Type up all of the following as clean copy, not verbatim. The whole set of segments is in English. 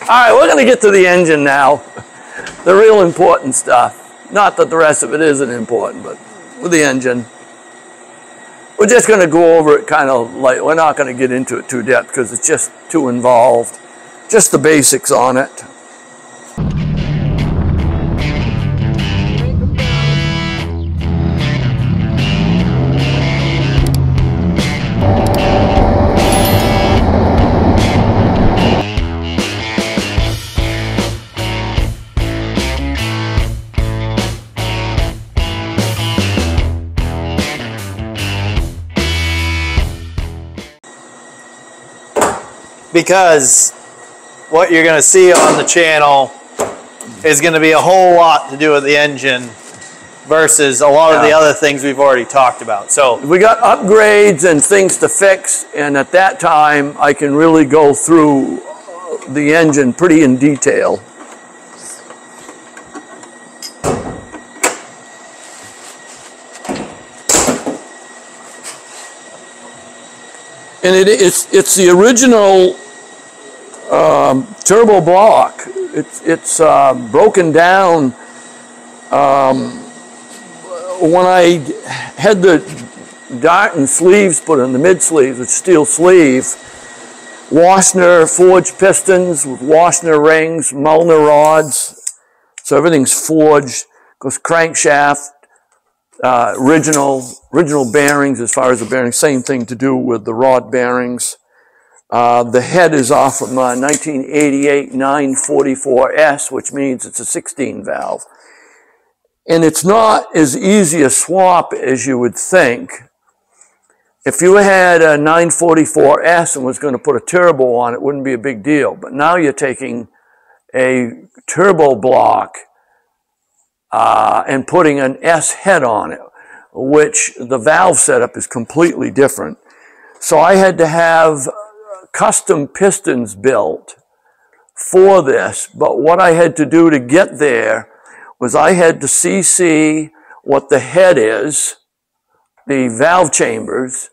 right, we're going to get to the engine now. The real important stuff. Not that the rest of it isn't important, but with the engine. We're just going to go over it kind of like, we're not going to get into it too depth because it's just too involved. Just the basics on it. Because what you're going to see on the channel is going to be a whole lot to do with the engine versus a lot of the other things we've already talked about. So we got upgrades and things to fix, and at that time I can really go through the engine pretty in detail. And it's the original turbo block. It's broken down. When I had the Darton sleeves put in, the mid sleeves with steel sleeve, Washner forged pistons with Washner rings, Mulliner rods, so everything's forged. Of course, crankshaft. Original bearings as far as the bearings, same thing to do with the rod bearings. The head is off from 1988 944S, which means it's a 16 valve. And it's not as easy a swap as you would think. If you had a 944S and was going to put a turbo on it, it wouldn't be a big deal. But now you're taking a turbo block and putting an S head on it, which the valve setup is completely different. So I had to have custom pistons built for this, but what I had to do to get there was I had to CC what the head is, the valve chambers,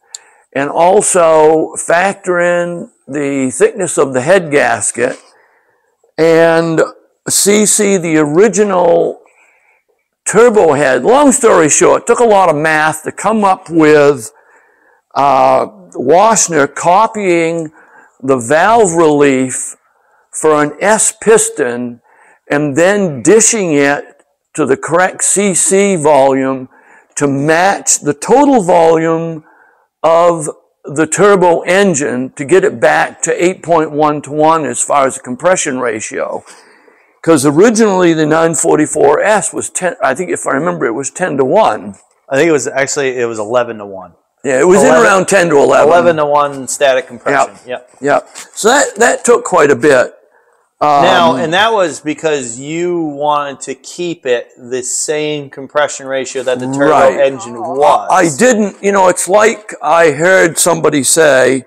and also factor in the thickness of the head gasket and CC the original turbo head. Long story short, it took a lot of math to come up with Washner copying the valve relief for an S piston and then dishing it to the correct CC volume to match the total volume of the turbo engine to get it back to 8.1 to 1 as far as the compression ratio. Because originally the 944S was 10, I think if I remember it was 10 to 1. I think it was actually, it was 11 to 1. Yeah, it was 11, in around 10 to 11. 11 to 1 static compression. Yep. So that took quite a bit. Now, and that was because you wanted to keep it the same compression ratio that the turbo engine was. I didn't, you know, it's like I heard somebody say,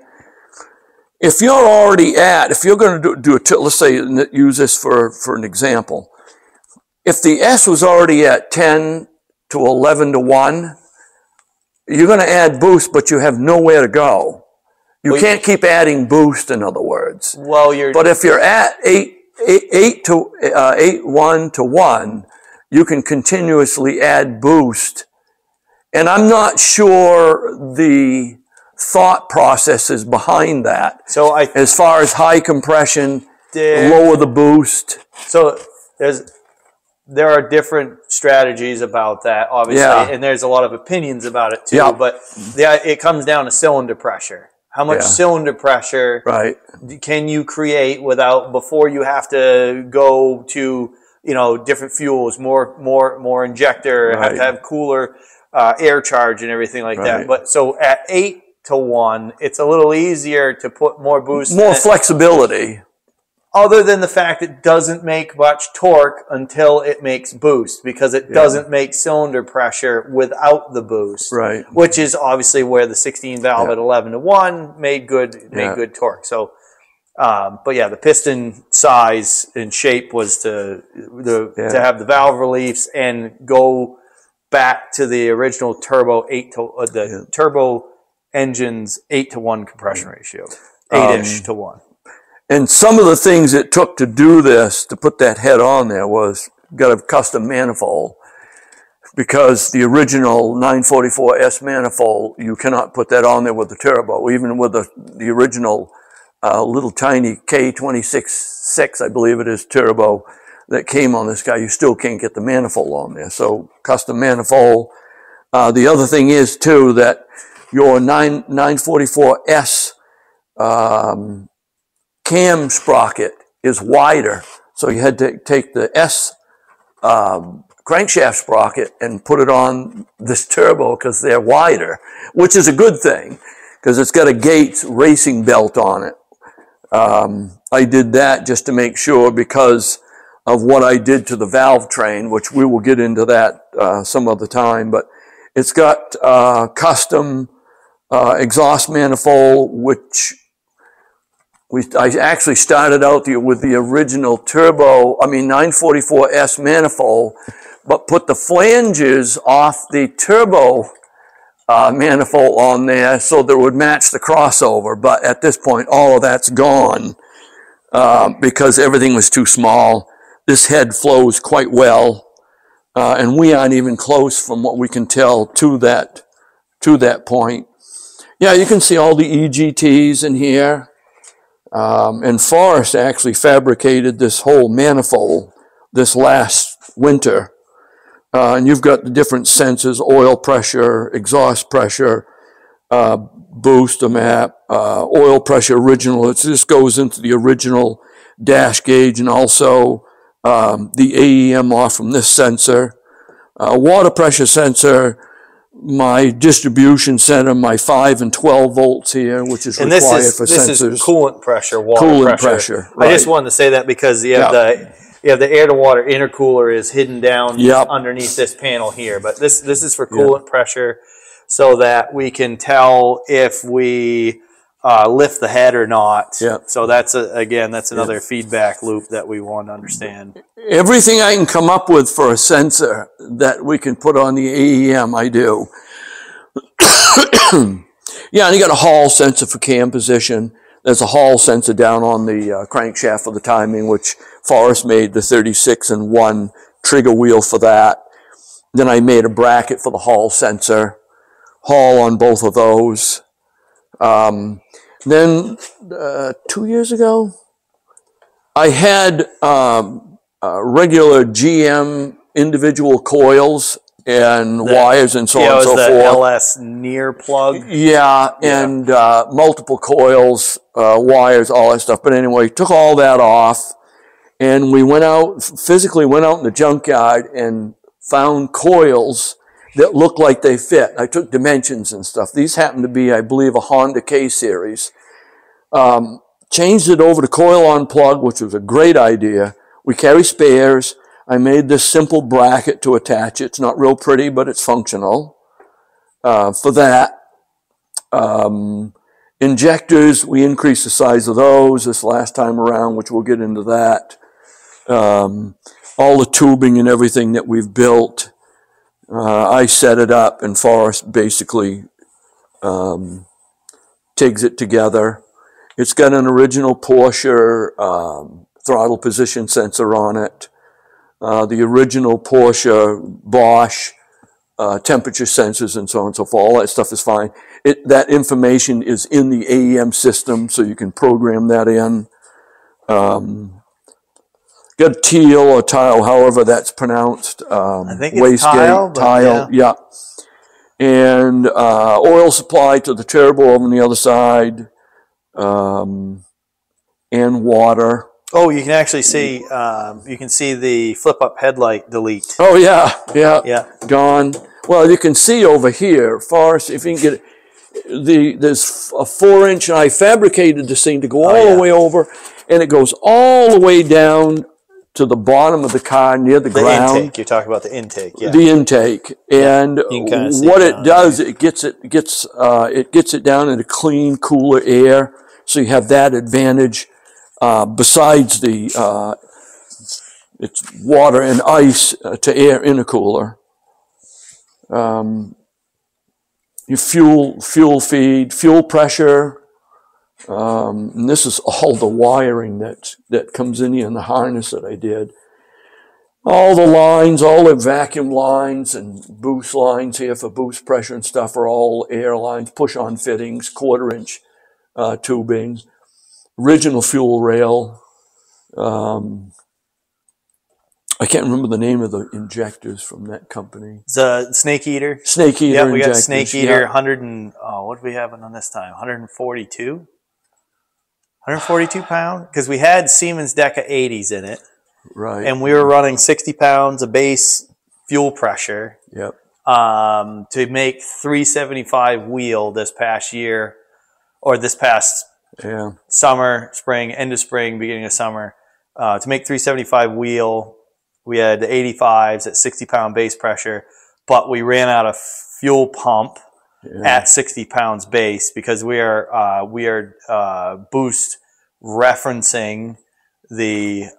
if you're already at, if you're going to do a, let's say, use this for an example. If the S was already at 10 to 11 to 1, you're going to add boost, but you have nowhere to go. You can't keep adding boost, in other words. Well, but if you're at 8 to 1 to 1, you can continuously add boost. And I'm not sure the thought processes behind that. So as far as high compression, lower the boost. So there are different strategies about that, obviously, and there's a lot of opinions about it too. But it comes down to cylinder pressure. How much cylinder pressure can you create before you have to go to, you know, different fuels, more injector, have to have cooler air charge and everything like that. But so at 8 to 1, it's a little easier to put more boost. More flexibility. Other than the fact it doesn't make much torque until it makes boost, because it doesn't make cylinder pressure without the boost. Right. Which is obviously where the 16 valve at 11 to 1 made good torque. So, but yeah, the piston size and shape was to have the valve reliefs and go back to the original turbo turbo engine's 8 to 1 compression ratio, 8-ish to 1. And some of the things it took to do this, to put that head on there, was got a custom manifold. Because the original 944S manifold, you cannot put that on there with the turbo. Even with the original little tiny K26.6, I believe it is, turbo that came on this guy, you still can't get the manifold on there. So custom manifold. The other thing is, too, that your 944S cam sprocket is wider. So you had to take the S crankshaft sprocket and put it on this turbo because they're wider, which is a good thing because it's got a Gates racing belt on it. I did that just to make sure because of what I did to the valve train, which we will get into that some other time, but it's got custom exhaust manifold, which I actually started out with the original turbo, 944S manifold, but put the flanges off the turbo manifold on there so that it would match the crossover. But at this point, all of that's gone because everything was too small. This head flows quite well, and we aren't even close from what we can tell to that point. Yeah, you can see all the EGTs in here. And Forrest actually fabricated this whole manifold this last winter. And you've got the different sensors: oil pressure, exhaust pressure, booster map, oil pressure original. This goes into the original dash gauge, and also the AEM off from this sensor. Water pressure sensor, my distribution center, my 5 and 12 volts here, which is required for sensors. This is coolant pressure, water pressure. Right. I just wanted to say that because you have the air to water intercooler is hidden down underneath this panel here, but this is for coolant pressure, so that we can tell if we lift the head or not. So that's that's another feedback loop that we want to understand. Everything I can come up with for a sensor that we can put on the AEM, I do. Yeah, and you got a Hall sensor for cam position. There's a Hall sensor down on the crankshaft for the timing, which Forrest made the 36-in-1 trigger wheel for that. Then I made a bracket for the Hall sensor, Hall on both of those. Then 2 years ago, I had regular GM individual coils and wires and so on and so forth. LS near plug. And multiple coils, wires, all that stuff. But anyway, took all that off, and we physically went out in the junkyard and found coils that looked like they fit. I took dimensions and stuff. These happened to be, I believe, a Honda K-Series. Changed it over to coil on plug, which was a great idea. We carry spares. I made this simple bracket to attach it. It's not real pretty, but it's functional for that. Injectors, we increased the size of those this last time around, which we'll get into that. All the tubing and everything that we've built, I set it up, and Forrest basically takes it together. It's got an original Porsche throttle position sensor on it. The original Porsche Bosch temperature sensors and so on and so forth. All that stuff is fine. That information is in the AEM system, so you can program that in. Got teal or tile, however that's pronounced. I think it's tile. Yeah. And oil supply to the turbo on the other side, and water. Oh, you can actually see the flip-up headlight delete. Oh, yeah. Gone. Well, you can see over here, Forrest, if you can get it, there's a 4-inch, and I fabricated this thing to go all the way over, and it goes all the way down to the bottom of the car near the ground. Intake. You're talking about the intake, The intake. And what it does, it gets it down into clean, cooler air, so you have that advantage. Besides the it's water and ice to air intercooler. Your fuel feed, fuel pressure, And this is all the wiring that comes in here in the harness that I did. All the lines, all the vacuum lines and boost lines here for boost pressure and stuff are all air lines, push-on fittings, 1/4-inch tubing, original fuel rail. I can't remember the name of the injectors from that company. It's a Snake Eater. Snake Eater. Yeah, we got injectors. Snake Eater. 100 and what do we have on this time? 142. 142 pound, because we had Siemens Deca 80s in it. Right. And we were running 60 pounds of base fuel pressure. Yep. To make 375 wheel this past year, or this past summer, spring, end of spring, beginning of summer. To make 375 wheel, we had the 85s at 60 pound base pressure, but we ran out of fuel pump at 60 pounds base because we are boost referencing the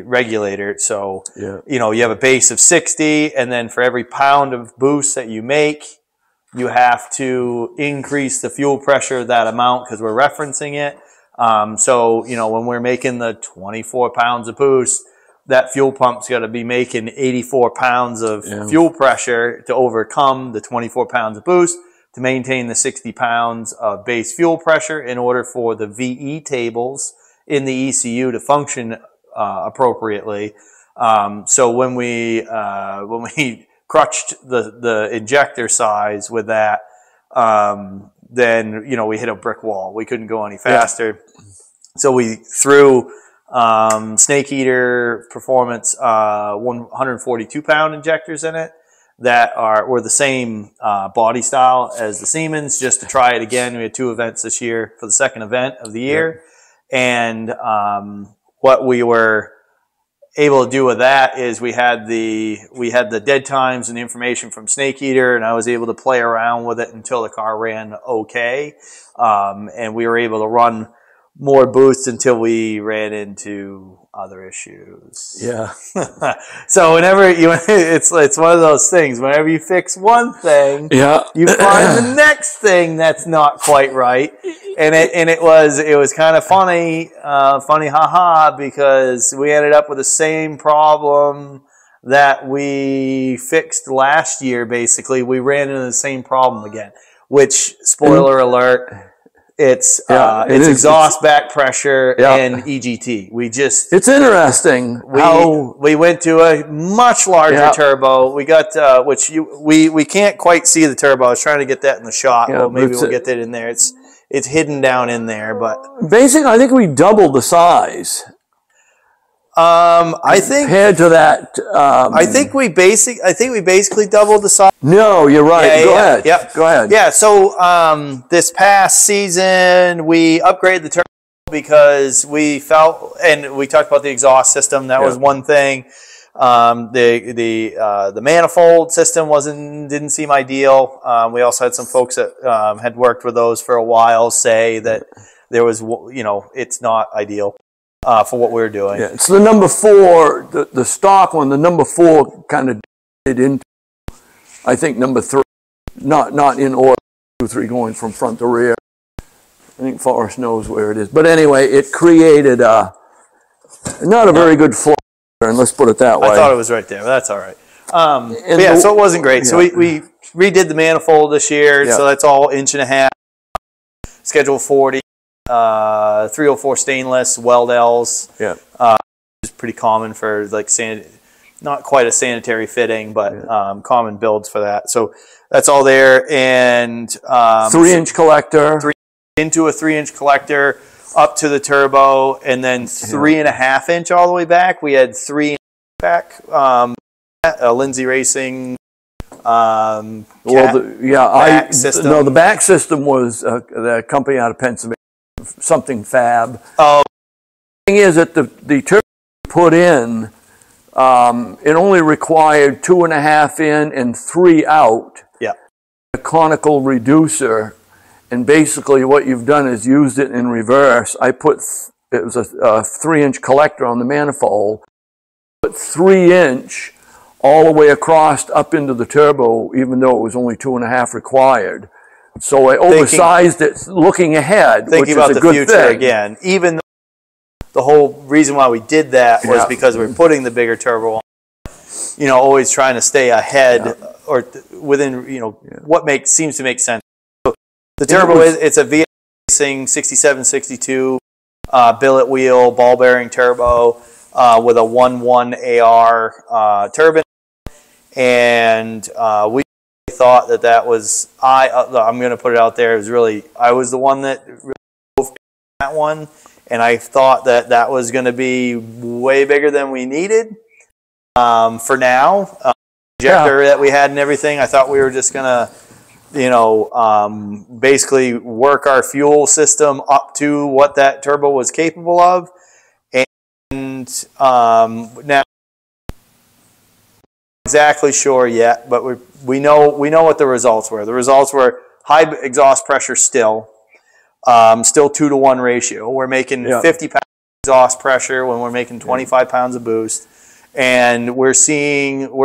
regulator. So, you know, you have a base of 60, and then for every pound of boost that you make, you have to increase the fuel pressure of that amount because we're referencing it. So, you know, when we're making the 24 pounds of boost, that fuel pump's got to be making 84 pounds of fuel pressure to overcome the 24 pounds of boost to maintain the 60 pounds of base fuel pressure in order for the VE tables in the ECU to function appropriately. So when we crutched the injector size with that, then, you know, we hit a brick wall. We couldn't go any faster. So we threw Snake Eater Performance 142 pound injectors in it that were the same body style as the Siemens, just to try it again. We had 2 events this year for the second event of the year. And what we were able to do with that is we had the dead times and the information from Snake Eater, and I was able to play around with it until the car ran okay. And we were able to run more boosts until we ran into other issues. Yeah. So whenever it's one of those things. Whenever you fix one thing, you find the next thing that's not quite right. And it was kind of funny, haha, because we ended up with the same problem that we fixed last year. Basically, we ran into the same problem again. Which, spoiler alert, it's exhaust back pressure and EGT. It's interesting. We went to a much larger turbo. We got we can't quite see the turbo. I was trying to get that in the shot. Well, maybe we'll get that in there. It's hidden down in there, but basically, I think we doubled the size. I think compared to that, I think we basically doubled the size. No, you're right. Go ahead. Yep. Go ahead. Yeah. So this past season we upgraded the turbo because we felt, and we talked about the exhaust system. That was one thing. The manifold system didn't seem ideal. We also had some folks that had worked with those for a while say that there was, you know, it's not ideal. For what we're doing. Yeah, it's the number 4, the stock one, the number 4 kind of did into, I think, number 3, not in order, 2, 3 going from front to rear. I think Forrest knows where it is. But anyway, it created not a very good flow, and let's put it that way. I thought it was right there, but that's all right. So it wasn't great. So we redid the manifold this year, so that's all 1.5 inch, Schedule 40. 304 stainless Weldels. Is pretty common for like not quite a sanitary fitting, but common builds for that. So that's all there, and 3-inch collector into a 3-inch collector up to the turbo, and then 3.5 inch all the way back. We had 3 inch back. Lindsay Racing. Back system. No, the back system was the company out of Pennsylvania. Something fab. The thing is that the turbo put in, it only required 2.5 in and 3 out. A conical reducer, and basically what you've done is used it in reverse. It was a 3-inch collector on the manifold, put 3-inch all the way across up into the turbo, even though it was only 2.5 required. So I oversized it looking ahead, which is a good thing. Thinking about the future again. Even though the whole reason why we did that was because we were putting the bigger turbo on, you know, always trying to stay ahead or within, you know, what seems to make sense. So the turbo it's a VS Racing 6762 billet wheel, ball bearing turbo with a 1.1 AR turbine. And we thought that was, I'm going to put it out there, it was really, I was the one that really drove that one, and I thought that was going to be way bigger than we needed for now. Injector that we had and everything, I thought we were just going to, you know, basically work our fuel system up to what that turbo was capable of. And now, exactly sure yet, but we know what the results were. The results were high exhaust pressure still 2-to-1 ratio. We're making 50 pounds of exhaust pressure when we're making 25 pounds of boost, and we're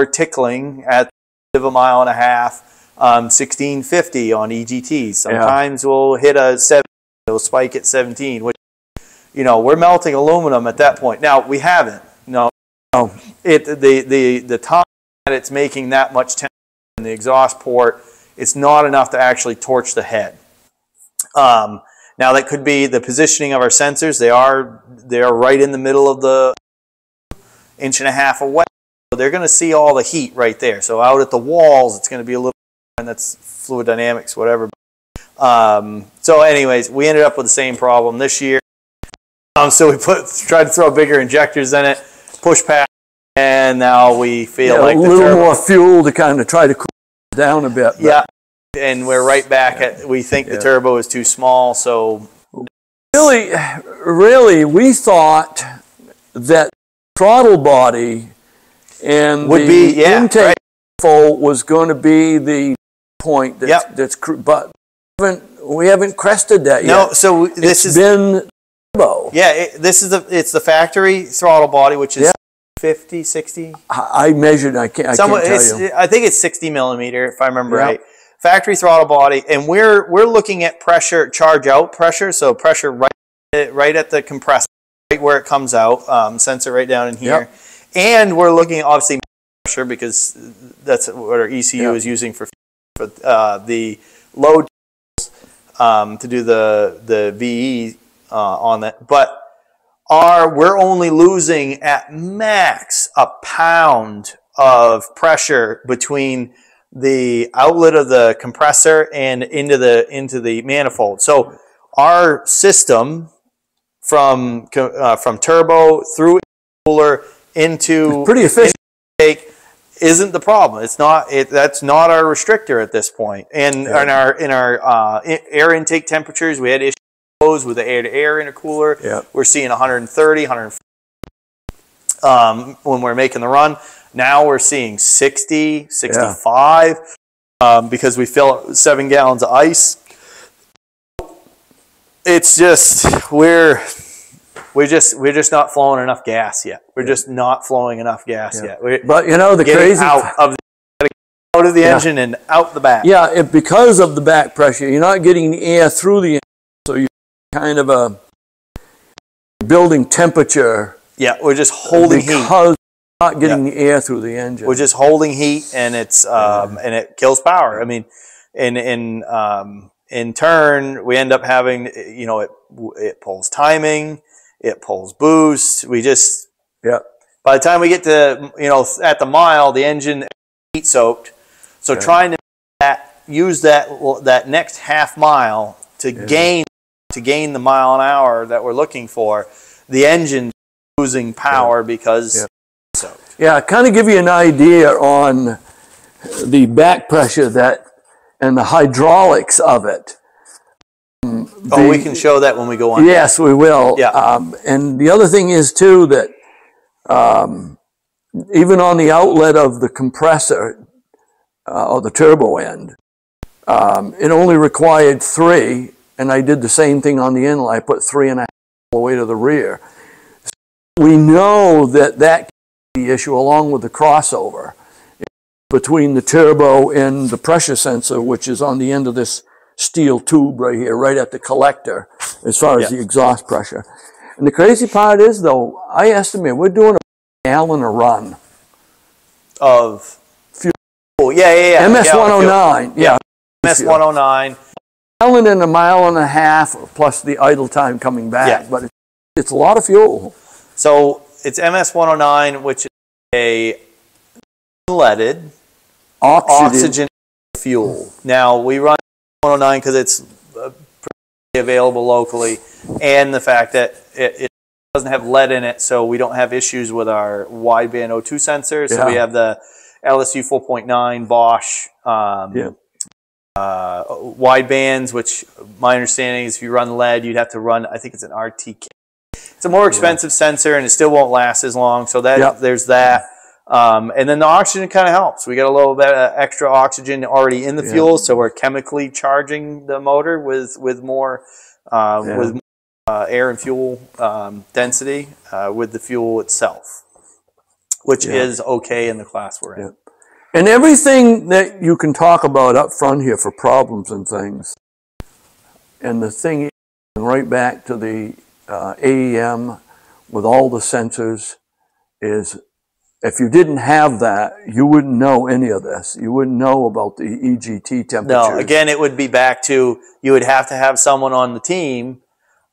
tickling at a mile and a half, 1650 on EGTs. Sometimes we'll hit a 7, it'll spike at 17, which, you know, we're melting aluminum at that point. Now we haven't. No, the time that it's making that much temperature in the exhaust port, it's not enough to actually torch the head. Now that could be the positioning of our sensors. They are right in the middle of the 1.5 inch away. So they're going to see all the heat right there. So out at the walls, it's going to be a little, and that's fluid dynamics, whatever. So anyways, we ended up with the same problem this year. So we tried to throw bigger injectors in it, push past. And now we feel like a little more fuel to kind of try to cool it down a bit. Yeah, and we're right back at, we think the turbo is too small. So really, we thought that throttle body and the intake was going to be the point that's but we haven't crested that yet. No, so this has been turbo. Yeah, it's the factory throttle body, which is 50, 60? I measured, I can't tell you. I think it's 60 millimeter, if I remember right. Factory throttle body, and we're looking at pressure, charge out pressure, so pressure right at the compressor, right where it comes out, sensor right down in here. And we're looking at, obviously, pressure, because that's what our ECU is using for the load to do the VE on that. But we're only losing at max a pound of pressure between the outlet of the compressor and into the manifold. So our system from turbo through cooler into pretty efficient isn't the problem. It's not. That's not our restrictor at this point. And in our air intake temperatures, we had issues with the air-to-air intercooler. We're seeing 130, 140 when we're making the run. Now we're seeing 60, 65 because we fill 7 gallons of ice. It's just we're just not flowing enough gas yet. We're just not flowing enough gas yet. But you know, the crazy out of the engine and out the back. Yeah, because of the back pressure, you're not getting the air through the engine, so you're kind of a building temperature. Yeah, we're just holding heat. Because not getting the air through the engine. We're just holding heat, and it's and it kills power. I mean, in turn, we end up having, you know, it pulls timing, it pulls boost. We just by the time we get to, you know, at the mile, the engine heat soaked. So trying to use that next half mile to gain the mile an hour that we're looking for, the engine losing power because soaked. Yeah, kind of give you an idea on the back pressure and the hydraulics of it. We can show that when we go on. Yes, we will. Yeah. And the other thing is too that even on the outlet of the compressor or the turbo end, it only required 3, and I did the same thing on the inlet. I put 3.5 all the way to the rear. So we know that can be the issue along with the crossover between the turbo and the pressure sensor, which is on the end of this steel tube right here, right at the collector, as far as the exhaust pressure. And the crazy part is, though, I estimate we're doing a gallon a run of fuel. Yeah. MS-109, yeah. MS-109. Gallon in a mile and a half, plus the idle time coming back. But it's a lot of fuel. So it's MS-109, which is a unleaded oxygen fuel. Now, we run 109 because it's available locally, and the fact that it doesn't have lead in it, so we don't have issues with our wideband O2 sensor. So we have the LSU 4.9 Bosch widebands, which my understanding is if you run lead, you'd have to run, I think it's an RTK. It's a more expensive sensor, and it still won't last as long. So that there's that. And then the oxygen kind of helps. We got a little bit of extra oxygen already in the fuel, so we're chemically charging the motor with more air and fuel density with the fuel itself, which is okay in the class we're in. And everything that you can talk about up front here for problems and things, and the thing right back to the AEM with all the sensors is, if you didn't have that, you wouldn't know any of this. You wouldn't know about the EGT temperatures. No, again, it would be back to, you would have to have someone on the team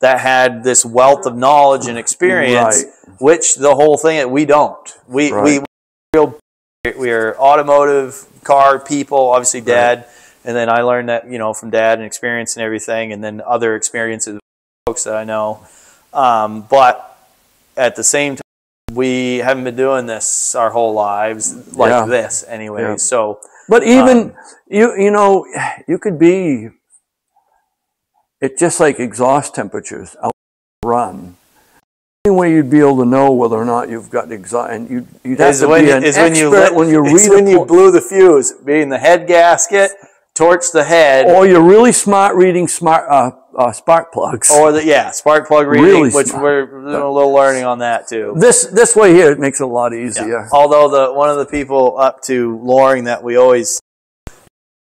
that had this wealth of knowledge and experience, which the whole thing, we don't. We are automotive car people, obviously Dad, and then I learned that, from Dad and experience and everything, and then other experiences with folks that I know. But at the same time, we haven't been doing this our whole lives like this anyway. So, but even you could be. It's just like exhaust temperatures out run. The only way you'd be able to know whether or not you've got exhaust, and you'd have to be an expert when you read when you blew the fuse, being the head gasket, torch the head, or you're really smart reading spark plugs, or spark plug reading, which we're doing a little learning on that too. This way here, it makes it a lot easier. Although one of the people up to Loring that we always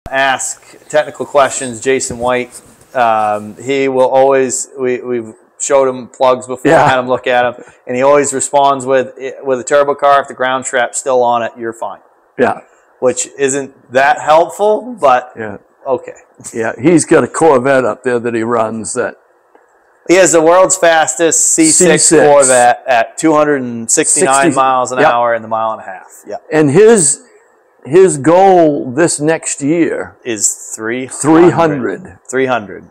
ask technical questions, Jason White, he will always we've showed him plugs before, had him look at them, and he always responds with a turbo car, if the ground strap's still on it, you're fine. Which isn't that helpful, but okay. He's got a Corvette up there that he runs that. He has the world's fastest C6 Corvette at 269 miles an hour in the mile and a half. And his goal this next year is 300. 300.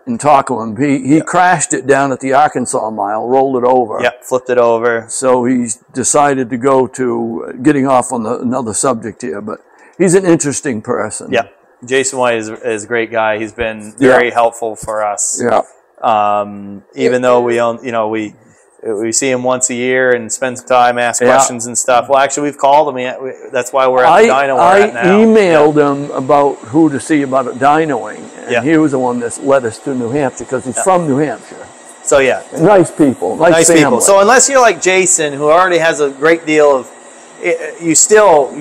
And talk to him. He crashed it down at the Arkansas mile, rolled it over. Flipped it over. So he's decided to go to, getting off on another subject here, but he's an interesting person. Jason White is a great guy. He's been very helpful for us. Even though we own, we see him once a year and spend some time, ask questions and stuff. Well, actually, we've called him. That's why we're at the dyno we're at now. I emailed him about who to see about dynoing, and he was the one that led us to New Hampshire because he's from New Hampshire. So nice people, nice people. So unless you're like Jason, who already has a great deal of, you still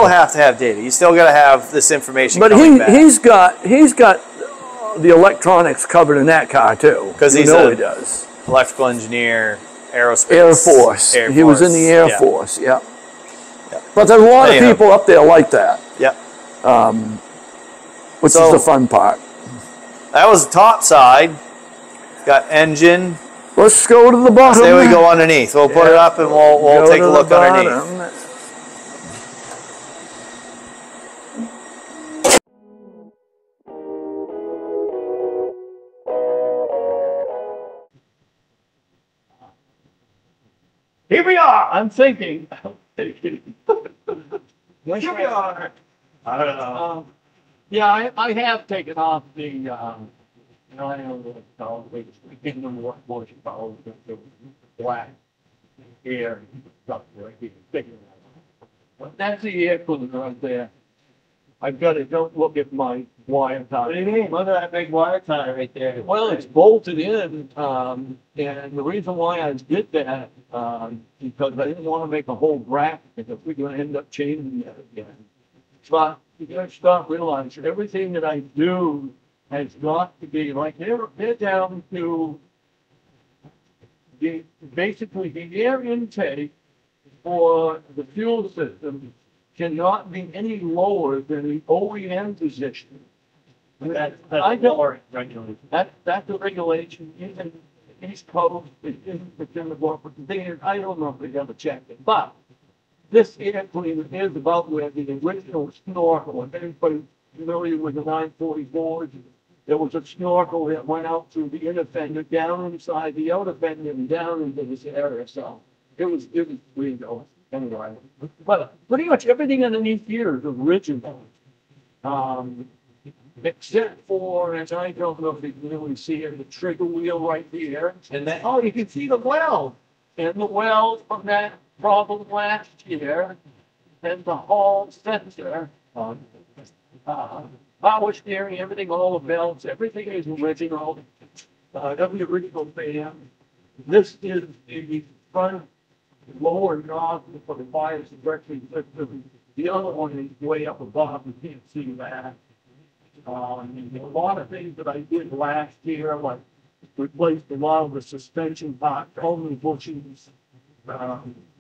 have to have data. You still got to have this information. But he's got the electronics covered in that car too. Because he does. Electrical engineer. Aerospace. Air Force. He was in the Air Force, But there's a lot of people up there like that. Which is the fun part. That was the top side. Got engine. Let's go to the bottom. There we go underneath. We'll put it up and we'll take a look underneath. Here we are. I'm thinking. Here we are. I don't know. I have taken off the. I don't know what it's called. We didn't know what Porsche called the black air stuff right here. But that's the air cooler right there. I've got it. Don't look at my wire tie. What do you mean? Look at that big wire tie right there. Well, it's bolted in, and the reason why I did that because I didn't want to make a whole bracket because we're going to end up changing that again. But you got to start realizing everything that I do has got to be like they're down to basically the air intake for the fuel system cannot be any lower than the OEM position. That's the regulation. That's the regulation. Even East Coast it's in the book. But the thing is, I don't know if they ever checked it. But this air cleaner is about where the original snorkel. If anybody's familiar with the 944s, there was a snorkel that went out through the inner fender, down inside the outer fender, and down into this area. So it was legal anyway. But pretty much everything underneath here is original. Except for, and I don't know if you can really see it, the trigger wheel right here. And then, oh, you can see the weld. And the weld from that problem last year. And the Hall sensor. Power steering, everything, all the belts, everything is original. Every original fan. This is the front lower nozzle for the fire suppression system. The other one is way up above. You can't see that. A lot of things that I did last year, like replaced a lot of the suspension parts, only bushings,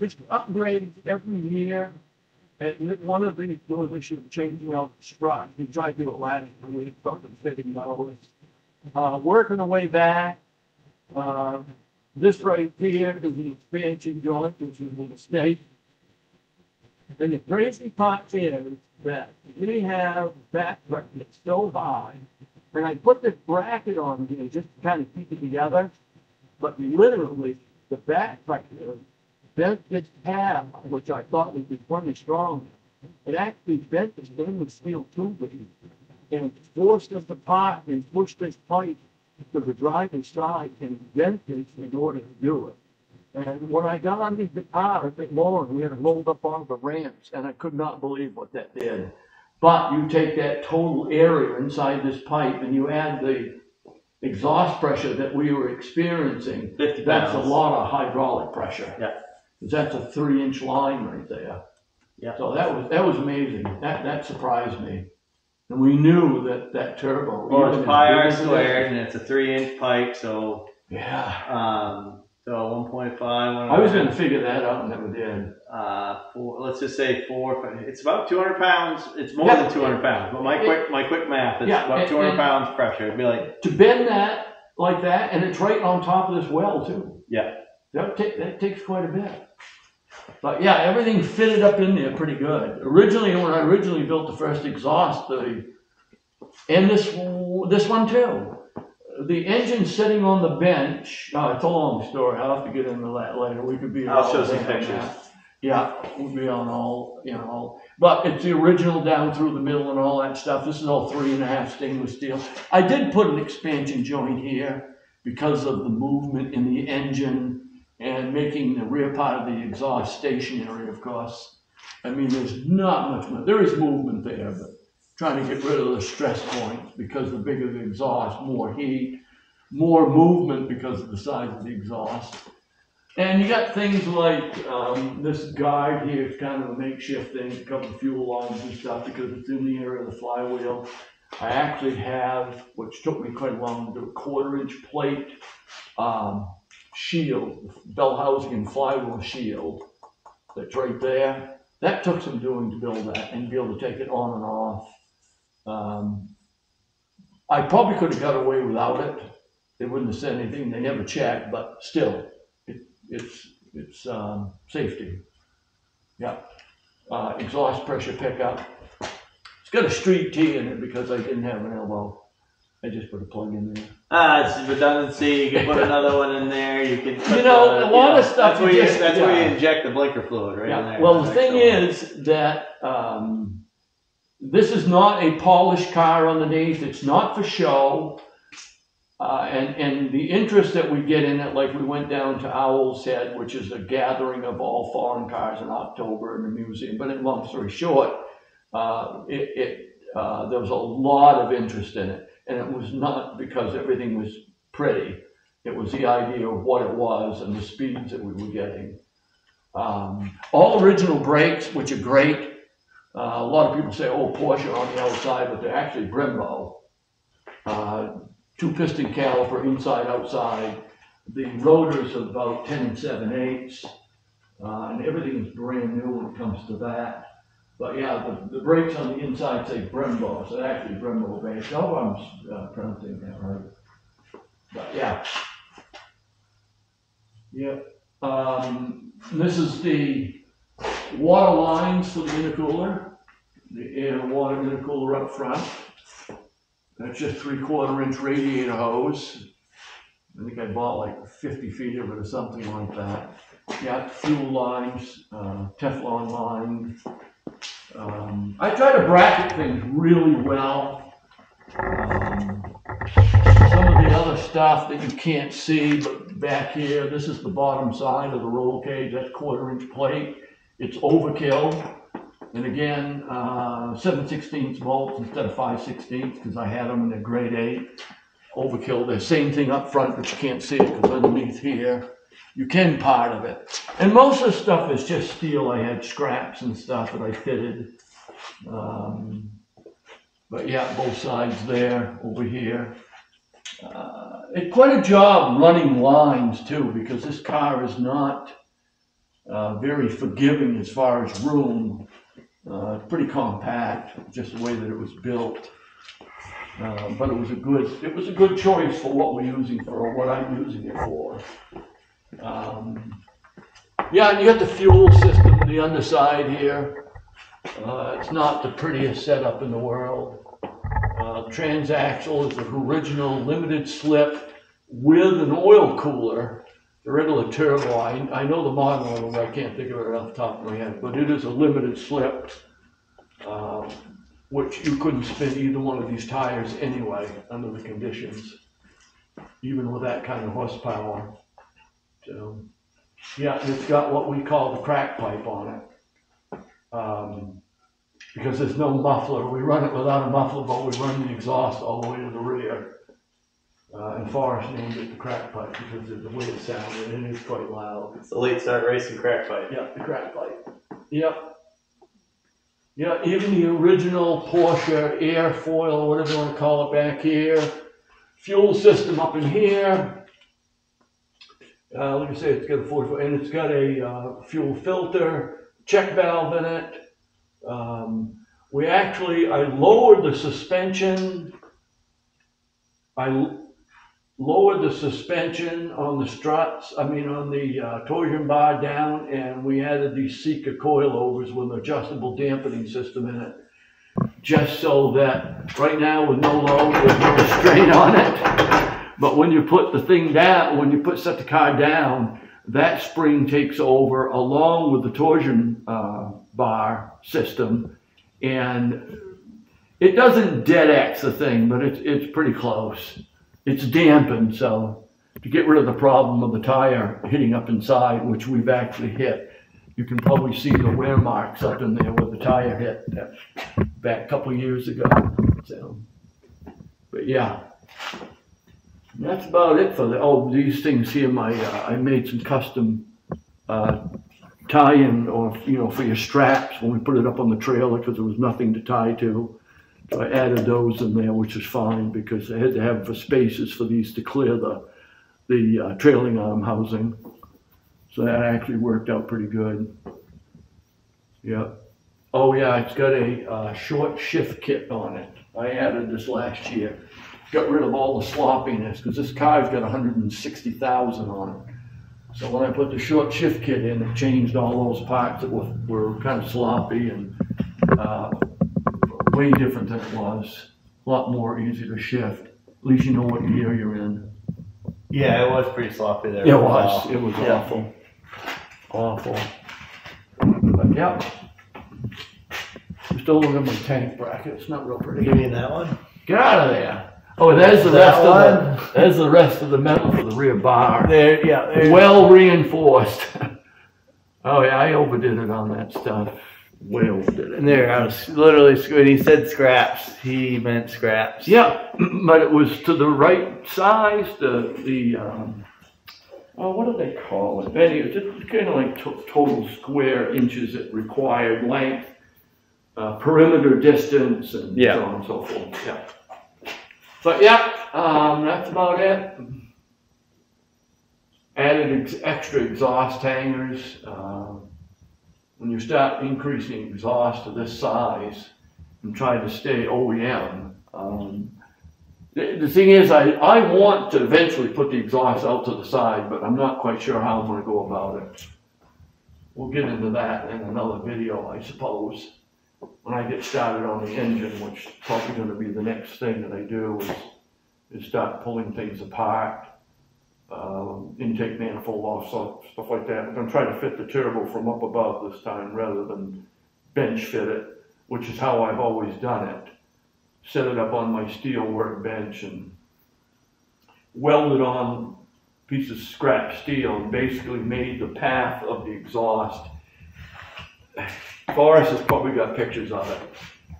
just upgrades every year. And one of the things was we should changing out the strut. We tried to do it last year, we started fitting those. Working the way back, this right here is the expansion joint, which is a mistake. And the crazy part is that we have back bracket so high, and I put this bracket on here just to kind of keep it together, but literally the back bracket bent its tab, which I thought would be plenty strong. It actually bent the stainless steel tubing and forced us apart and pushed this pipe to the driver's side and bent it in order to do it. And when I got underneath the car a bit more, we had it rolled up on the ramps, and I could not believe what that did. But you take that total area inside this pipe and you add the exhaust pressure that we were experiencing, 50 that's pounds. a lot of hydraulic pressure. Yeah. That's a 3-inch line right there. Yeah. So that was amazing. That surprised me. And we knew that turbo. Well, it's pi r squared, and it's a 3-inch pipe, so yeah. So 1.5. I was going to figure that out and never did. Let's just say 4. It's about 200 pounds. It's more than 200 pounds. But my quick math, it's about 200 pounds pressure. It'd be like to bend that like that, and it's right on top of this well too. Yeah. That takes quite a bit. But yeah, everything fitted up in there pretty good. Originally, when I built the first exhaust, and this one too. The engine sitting on the bench. Oh, it's a long story. I'll have to get into that later. We could be. I'll show some pictures. Yeah, we'll be on all, But it's the original down through the middle and all that stuff. This is all 3.5 stainless steel. I did put an expansion joint here because of the movement in the engine and making the rear part of the exhaust stationary, of course. I mean, there's not much more. There is movement there, but trying to get rid of the stress points because the bigger the exhaust, more heat, more movement because of the size of the exhaust. And you got things like this guide here. It's kind of a makeshift thing to cover fuel lines and stuff because it's in the area of the flywheel. I actually have, which took me quite long to do, a 1/4-inch plate shield, bell housing and flywheel shield. That's right there. That took some doing to build that and be able to take it on and off. I probably could have got away without it. They wouldn't have said anything. They never checked, but still, it's safety. Yeah. Exhaust pressure pickup. It's got a street T in it because I didn't have an elbow. I just put a plug in there. It's redundancy. You can put another one in there. You can. Put a lot of stuff. That's where you inject the blinker fluid, right? In there. Well, the thing is that this is not a polished car underneath. It's not for show. And the interest that we get in it, like we went down to Owl's Head, which is a gathering of all foreign cars in October in the museum. But in long story short, there was a lot of interest in it. And it was not because everything was pretty. It was the idea of what it was and the speeds that we were getting. All original brakes, which are great. A lot of people say, oh, Porsche on the outside, but they're actually Brembo. 2 piston caliper inside, outside. The rotors are about 10 7/8, and everything is brand new when it comes to that. But yeah, the brakes on the inside say Brembo, so actually Brembo brakes. I hope I'm pronouncing that right. But yeah. This is the water lines for the intercooler, the air and water intercooler up front. That's just 3/4 inch radiator hose. I think I bought like 50 feet of it or something like that. Yeah, fuel lines, Teflon lines. I try to bracket things really well. Some of the other stuff that you can't see, but back here, this is the bottom side of the roll cage. That's 1/4 inch plate. It's overkill. And again, 7/16 bolts instead of 5/16 because I had them in the grade 8. Overkill. The same thing up front, but you can't see it because underneath here, you can part of it. And most of the stuff is just steel. I had scraps and stuff that I fitted. But yeah, both sides there, over here. It's quite a job running lines too, because this car is not very forgiving as far as room. It's pretty compact, just the way that it was built. But it was a good choice for what we're using for, what I'm using it for. Yeah, and you got the fuel system, the underside here. It's not the prettiest setup in the world. Transaxle is an original limited slip with an oil cooler, the regular turbo. I know the model of it, I can't think of it off the top of my head, but it is a limited slip, which you couldn't spin either one of these tires anyway under the conditions, even with that kind of horsepower. So, yeah, and it's got what we call the crack pipe on it. Because there's no muffler. We run it without a muffler, but we run the exhaust all the way to the rear. And Forrest named it the crack pipe because of the way it sounded, and it's quite loud. It's the late start racing crack pipe. Yeah, the crack pipe. Yep. Yeah, even the original Porsche airfoil, whatever you want to call it, back here. Fuel system up in here. Like I say, it's got a 44, and it's got a fuel filter, check valve in it. I lowered the suspension. I lowered the suspension on the struts, on the torsion bar down, and we added these Sika coilovers with an adjustable dampening system in it. Just so that right now with no load, there's no strain on it. But when you put the thing down, set the car down, that spring takes over along with the torsion bar system, and it doesn't dead X the thing, but it's pretty close. It's dampened, so to get rid of the problem of the tire hitting up inside, which we've actually hit. You can probably see the wear marks up in there where the tire hit back a couple years ago. So, but yeah, that's about it for these things here. I made some custom tie-in, or for your straps when we put it up on the trailer because there was nothing to tie to. So I added those in there, which is fine because I had to have spaces for these to clear the trailing arm housing. So that actually worked out pretty good. Yeah. Oh yeah, it's got a short shift kit on it. I added this last year. Got rid of all the sloppiness because this car's got 160,000 on it. So when I put the short shift kit in, it changed all those parts that were kind of sloppy and way different than it was. A lot more easy to shift. At least you know what gear you're in. Yeah, it was pretty sloppy there. It was. It was awful. Awful. But yeah. I'm still looking at my tank bracket. It's not real pretty. You mean that one? Get out of there. Oh, there's the rest of the metal for the rear bar. There, yeah. Well reinforced. Oh yeah, I overdid it on that stuff. Way overdid it. And there, I was literally, when he said scraps, he meant scraps. Yeah, but it was to the right size. What do they call it? Anyway, just kind of like total square inches it required, length, perimeter distance, and so on and so forth. Yeah. But yeah, that's about it. Added extra exhaust hangers. When you start increasing exhaust to this size and trying to stay OEM, the thing is, I want to eventually put the exhaust out to the side, but I'm not quite sure how I'm going to go about it. We'll get into that in another video, I suppose. When I get started on the engine, which is probably going to be the next thing that I do, is start pulling things apart, intake manifold off, stuff like that. I'm going to try to fit the turbo from up above this time rather than bench fit it, which is how I've always done it. Set it up on my steel workbench and welded on a piece of scrap steel and basically made the path of the exhaust. Forrest has probably got pictures of it.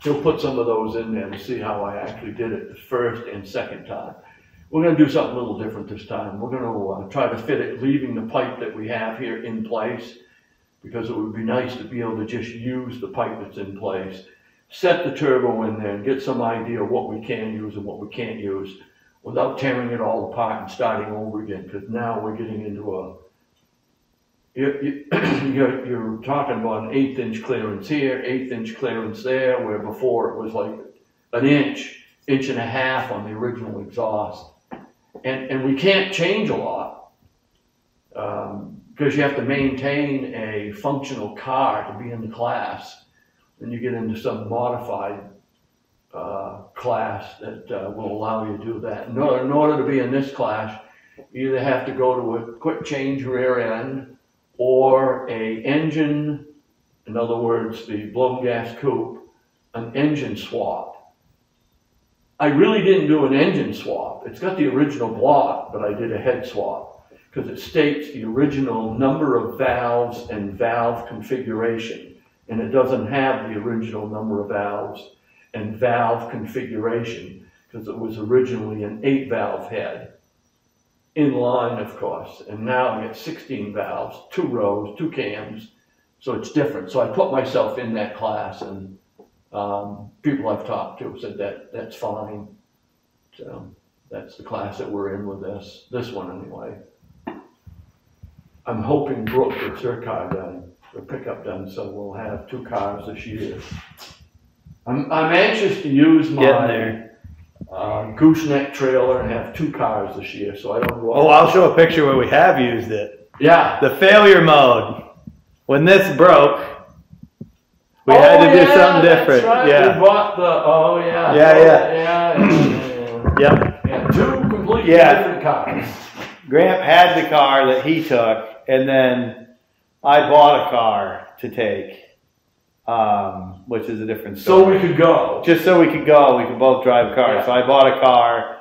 He'll put some of those in there to see how I actually did it the first and second time. We're going to do something a little different this time. We're going to try to fit it, leaving the pipe that we have here in place, because it would be nice to be able to just use the pipe that's in place, set the turbo in there, and get some idea of what we can use and what we can't use without tearing it all apart and starting over again, because now we're getting into you're talking about an 1/8 inch clearance here, 1/8 inch clearance there, where before it was like an inch and a half on the original exhaust. And we can't change a lot because you have to maintain a functional car to be in the class. Then you get into some modified class that will allow you to do that. In order to be in this class, you either have to go to a quick change rear end or a engine, in other words, the blown gas coupe, an engine swap. I really didn't do an engine swap. It's got the original block, but I did a head swap because it states the original number of valves and valve configuration, and it doesn't have the original number of valves and valve configuration because it was originally an 8-valve head, in line, of course, and now I get 16 valves, 2 rows, 2 cams, so it's different. So I put myself in that class, and people I've talked to said that's fine. So that's the class that we're in with this one anyway. I'm hoping Brooke gets her car done, her pickup done, so we'll have 2 cars this year. I'm anxious to use my gooseneck trailer and have 2 cars this year, so I don't go. Oh, I'll show a picture where we have used it. Yeah. The failure mode. When this broke, we had to do something different. Right. Yeah. We bought the, yeah, 2 completely different cars. Gramp had the car that he took, and then I bought a car to take, which is a different story. So we could go. Just so we could go. We could both drive cars. Yeah. So I bought a car,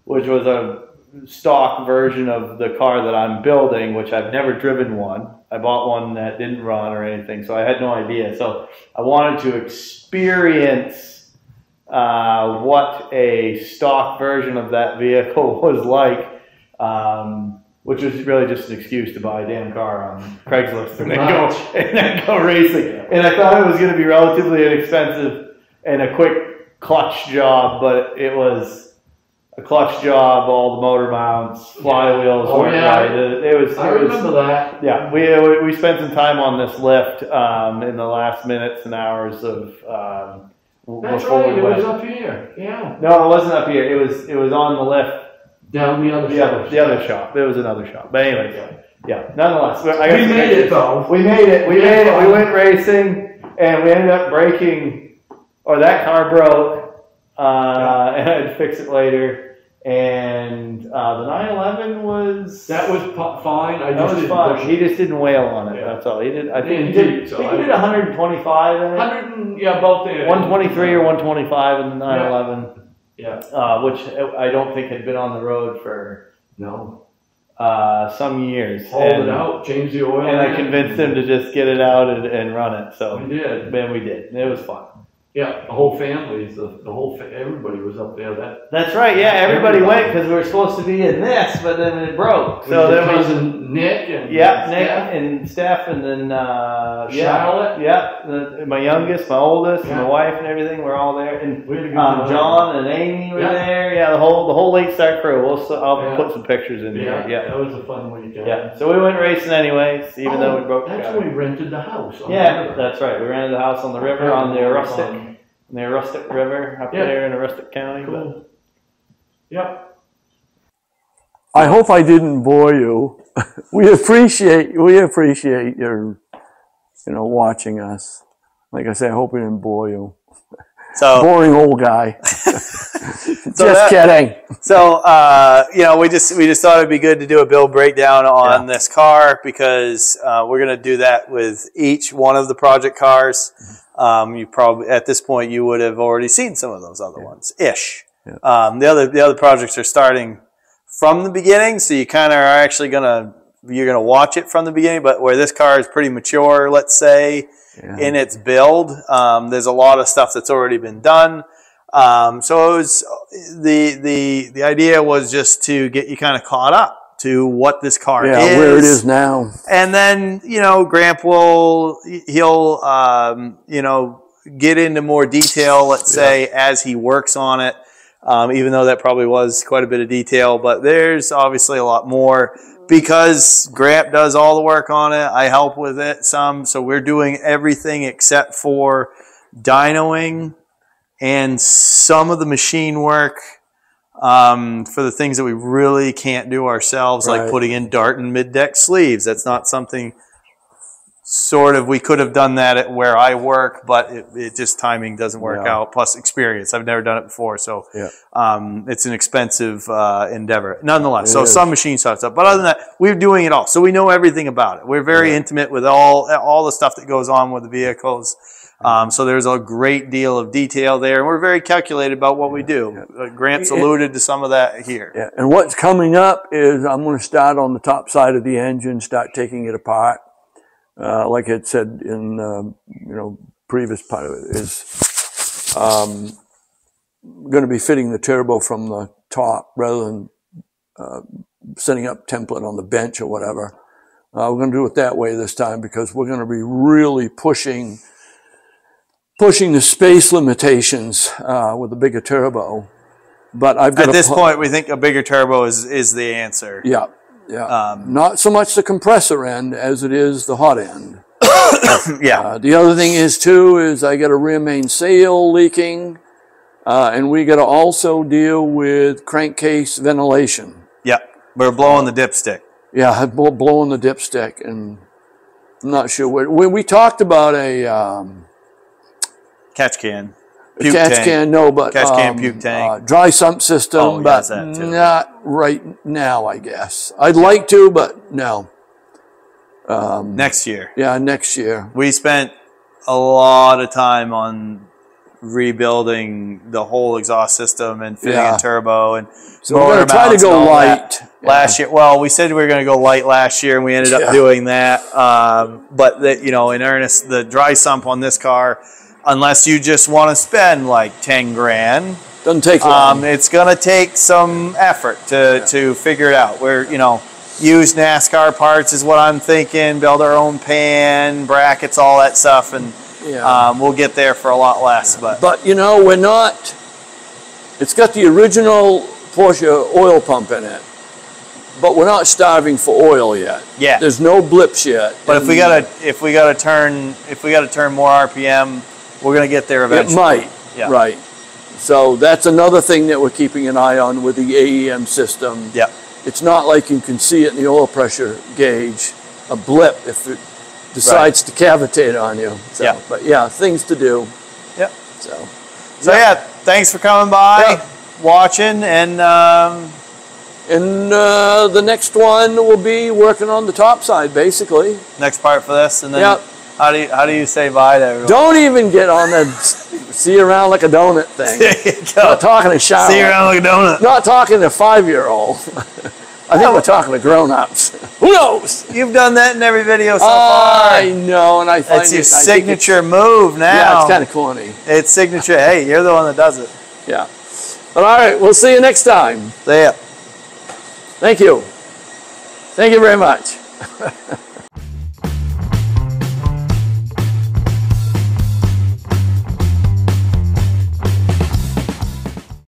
which was a stock version of the car that I'm building, which I've never driven one. I bought one that didn't run or anything, so I had no idea. So I wanted to experience what a stock version of that vehicle was like, which was really just an excuse to buy a damn car on Craigslist and then go racing. And I thought it was going to be relatively inexpensive and a quick clutch job, but it was a clutch job, all the motor mounts, flywheels weren't right. I remember that. Yeah, we spent some time on this lift in the last minutes and hours of that's right, it was up here. Yeah. No, it wasn't up here. It was on the lift. Down the other shop. The other shop. It was another shop. But anyway, yeah. Nonetheless, we made it though. We made it. We made it. We went racing, and we ended up breaking, or that car broke, and I had to fix it later. And the 911 was... That was fine. That was fine. He just didn't wail on it. Yeah. That's all. He did. I think he did 125 in it. 100, yeah, about there. 123 or 125 in the 911. Yeah. Which I don't think had been on the road for some years. Hold it out, change the oil. And I convinced him to just get it out and run it. So we did. Man, we did. It was fun. Yeah, the whole family, everybody was up there. That's right. Yeah, everybody went because we were supposed to be in this, but then it broke. So then cousin Nick and Nick Steph. and Steph, and then Charlotte. My youngest, my oldest, and my wife, and everything. We're all there, and John and Amy were there. Yeah, the whole late start crew. I'll put some pictures in there. Yeah, that was a fun weekend. Yeah, so we went racing anyways, even though we broke. That's when we rented the house. That's right. We rented the house on the river, on the Rustic River up there in Rustic County. Cool. Yep. I hope I didn't bore you. We appreciate your, watching us. Like I say, I hope we didn't bore you. So boring old guy. Just kidding. So we just thought it'd be good to do a build breakdown on this car, because we're gonna do that with each one of the project cars. You probably at this point you would have already seen some of those other ones ish. Yeah. The other projects are starting from the beginning, so you kind of are actually you're gonna watch it from the beginning. But where this car is pretty mature, let's say, in its build, there's a lot of stuff that's already been done. So it was the idea was just to get you kind of caught up to what this car is, where it is now, and then Gramp he'll get into more detail, let's say, as he works on it. Even though that probably was quite a bit of detail, but there's obviously a lot more because Gramp does all the work on it. I help with it some, so we're doing everything except for dynoing and some of the machine work for the things that we really can't do ourselves, like putting in dart and mid-deck sleeves. That's not something we could have done that at where I work, but it just timing doesn't work out, plus experience. I've never done it before, so it's an expensive endeavor nonetheless. So some machine stuff, but other than that, we're doing it all, so we know everything about it. We're very intimate with all the stuff that goes on with the vehicles. So there's a great deal of detail there, and we're very calculated about what we do. Grant's alluded to some of that here. Yeah. And what's coming up is I'm going to start on the top side of the engine, start taking it apart. Like I said in previous part of it, is going to be fitting the turbo from the top rather than setting up template on the bench or whatever. We're going to do it that way this time, because we're going to be really pushing the space limitations with a bigger turbo. But I've got at this point, we think a bigger turbo is the answer. Yeah. Yeah, not so much the compressor end as it is the hot end. The other thing is I got a rear main sail leaking, and we got to also deal with crankcase ventilation. Yeah, we're blowing the dipstick. Yeah, blowing the dipstick, and I'm not sure when we talked about a catch can. Puke can, no, but catch can, puke tank, dry sump system, but not right now, I guess. I'd like to, but no. Next year. Yeah, next year. We spent a lot of time on rebuilding the whole exhaust system and fitting a turbo, and so we're going to try to go light last year. Well, we said we were going to go light last year, and we ended up doing that. But in earnest, the dry sump on this car, unless you just want to spend like 10 grand, doesn't take long. It's going to take some effort to figure it out. We're use NASCAR parts is what I'm thinking. Build our own pan, brackets, all that stuff, and we'll get there for a lot less. But we're not. It's got the original Porsche oil pump in it, but we're not starving for oil yet. Yeah, there's no blips yet. But if we gotta turn more RPM, we're gonna get there eventually. It might, right? So that's another thing that we're keeping an eye on with the AEM system. Yeah, it's not like you can see it in the oil pressure gauge, a blip if it decides to cavitate on you. So, but things to do. Yep. So thanks for coming by, watching, and the next one will be working on the top side, basically. Next part for this, and then how do you say bye to everyone? Don't even get on the see you around like a donut thing. There you go. Not talking to Charlotte. See you around like a donut. Not talking to 5-year-old. I think we're talking to grown-ups. Who knows? You've done that in every video so far. I know, and I find it's your signature move now. Yeah, it's kind of corny. It's signature. Hey, you're the one that does it. Yeah. But all right, we'll see you next time. See ya. Thank you. Thank you very much.